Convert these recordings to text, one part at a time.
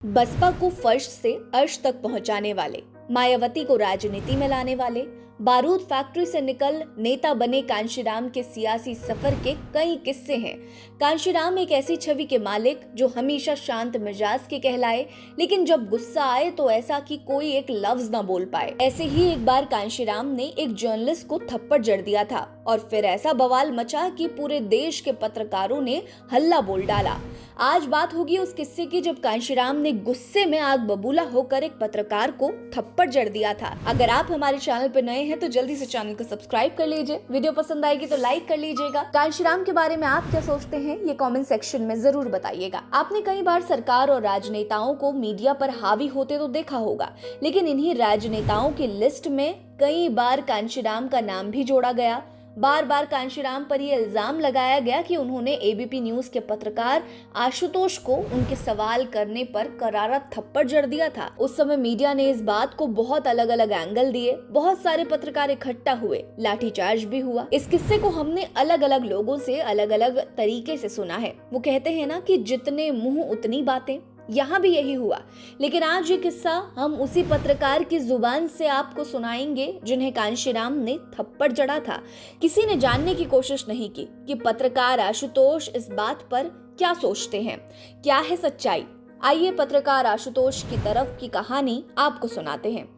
बसपा को फर्श से अर्श तक पहुंचाने वाले, मायावती को राजनीति में लाने वाले, बारूद फैक्ट्री से निकल नेता बने कांशीराम के सियासी सफर के कई किस्से हैं। कांशीराम एक ऐसी छवि के मालिक जो हमेशा शांत मिजाज के कहलाए, लेकिन जब गुस्सा आए तो ऐसा कि कोई एक लफ्ज न बोल पाए। ऐसे ही एक बार कांशीराम ने एक जर्नलिस्ट को थप्पड़ जड़ दिया था और फिर ऐसा बवाल मचा कि पूरे देश के पत्रकारों ने हल्ला बोल डाला। आज बात होगी उस किस्से की जब कांशीराम ने गुस्से में आग बबूला होकर एक पत्रकार को थप्पड़ जड़ दिया था। अगर आप हमारे चैनल पर नए हैं तो जल्दी से चैनल को सब्सक्राइब कर लीजिए। वीडियो पसंद आएगी तो लाइक कर लीजिएगा। कांशीराम के बारे में आप क्या सोचते हैं ये कमेंट सेक्शन में जरूर बताइएगा। आपने कई बार सरकार और राजनेताओं को मीडिया पर हावी होते तो देखा होगा, लेकिन इन्हीं राजनेताओं की लिस्ट में कई बार कांशीराम का नाम भी जोड़ा गया। बार बार कांशीराम पर यह इल्जाम लगाया गया कि उन्होंने एबीपी न्यूज के पत्रकार आशुतोष को उनके सवाल करने पर करारा थप्पड़ जड़ दिया था। उस समय मीडिया ने इस बात को बहुत अलग अलग एंगल दिए, बहुत सारे पत्रकार इकट्ठा हुए, लाठीचार्ज भी हुआ। इस किस्से को हमने अलग अलग लोगों से अलग अलग तरीके से सुना है। वो कहते हैं ना कि जितने मुंह उतनी बातें, यहाँ भी यही हुआ। लेकिन आज ये किस्सा हम उसी पत्रकार की जुबान से आपको सुनाएंगे जिन्हें कांशीराम ने थप्पड़ जड़ा था। किसी ने जानने की कोशिश नहीं की कि पत्रकार आशुतोष इस बात पर क्या सोचते हैं, क्या है सच्चाई। आइए पत्रकार आशुतोष की तरफ की कहानी आपको सुनाते हैं।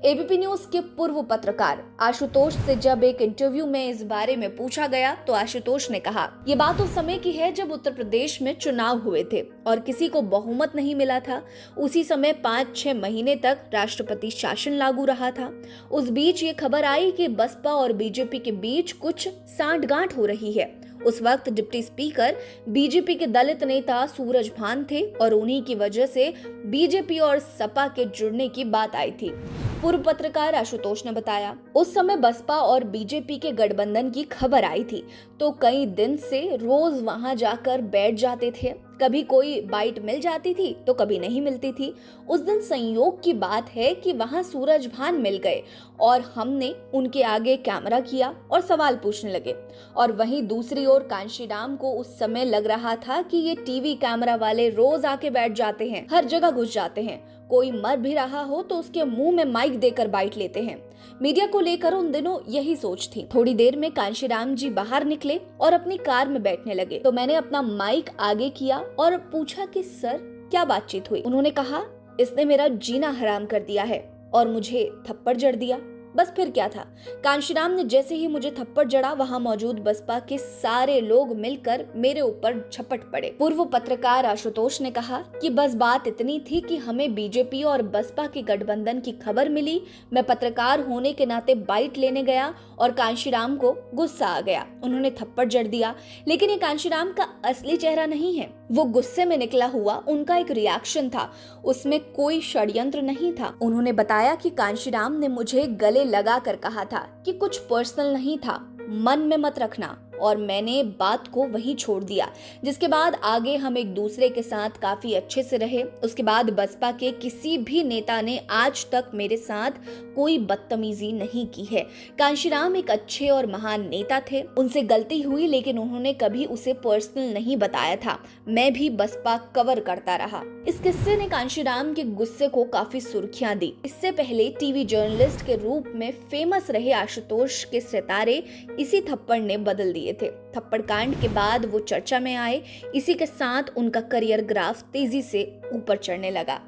एबीपी न्यूज के पूर्व पत्रकार आशुतोष से जब एक इंटरव्यू में इस बारे में पूछा गया तो आशुतोष ने कहा, ये बात उस समय की है जब उत्तर प्रदेश में चुनाव हुए थे और किसी को बहुमत नहीं मिला था। उसी समय 5-6 महीने तक राष्ट्रपति शासन लागू रहा था। उस बीच ये खबर आई कि बसपा और बीजेपी के बीच कुछ सांठगांठ हो रही है। उस वक्त डिप्टी स्पीकर बीजेपी के दलित नेता सूरज भान थे और उन्हीं की वजह से बीजेपी और सपा के जुड़ने की बात आई थी। पूर्व पत्रकार आशुतोष ने बताया, उस समय बसपा और बीजेपी के गठबंधन की खबर आई थी तो कई दिन से रोज वहां जाकर बैठ जाते थे। कभी कोई बाइट मिल जाती थी तो कभी नहीं मिलती थी। उस दिन संयोग की बात है कि वहां सूरज भान मिल गए और हमने उनके आगे कैमरा किया और सवाल पूछने लगे। और वहीं दूसरी ओर कांशीराम को उस समय लग रहा था कि ये टीवी कैमरा वाले रोज आके बैठ जाते हैं, हर जगह घुस जाते हैं। कोई मर भी रहा हो तो उसके मुंह में माइक देकर बाइट लेते हैं। मीडिया को लेकर उन दिनों यही सोच थी। थोड़ी देर में कांशीराम जी बाहर निकले और अपनी कार में बैठने लगे तो मैंने अपना माइक आगे किया और पूछा कि सर क्या बातचीत हुई। उन्होंने कहा, इसने मेरा जीना हराम कर दिया है और मुझे थप्पड़ जड़ दिया। बस फिर क्या था, कांशीराम ने जैसे ही मुझे थप्पड़ जड़ा वहां मौजूद बसपा के सारे लोग मिलकर मेरे ऊपर झपट पड़े। पूर्व पत्रकार आशुतोष ने कहा कि बस बात इतनी थी कि हमें बीजेपी और बसपा के गठबंधन की खबर मिली। मैं पत्रकार होने के नाते बाइट लेने गया और कांशीराम को गुस्सा आ गया। उन्होंने थप्पड़ जड़ दिया, लेकिन ये कांशीराम का असली चेहरा नहीं है। वो गुस्से में निकला हुआ उनका एक रिएक्शन था, उसमें कोई षड्यंत्र नहीं था। उन्होंने बताया कि कांशीराम ने मुझे गले लगा कर कहा था कि कुछ पर्सनल नहीं था, मन में मत रखना, और मैंने बात को वहीं छोड़ दिया। जिसके बाद आगे हम एक दूसरे के साथ काफी अच्छे से रहे। उसके बाद बसपा के किसी भी नेता ने आज तक मेरे साथ कोई बदतमीजी नहीं की है। कांशीराम एक अच्छे और महान नेता थे, उनसे गलती हुई लेकिन उन्होंने कभी उसे पर्सनल नहीं बताया था। मैं भी बसपा कवर करता रहा। इस किस्से ने कांशीराम के गुस्से को काफी सुर्खियां दी। इससे पहले टीवी जर्नलिस्ट के रूप में फेमस रहे आशुतोष के सितारे इसी थप्पड़ ने बदल दिए थे। थप्पड़ कांड के बाद वो चर्चा में आए। इसी के साथ उनका करियर ग्राफ तेजी से ऊपर चढ़ने लगा।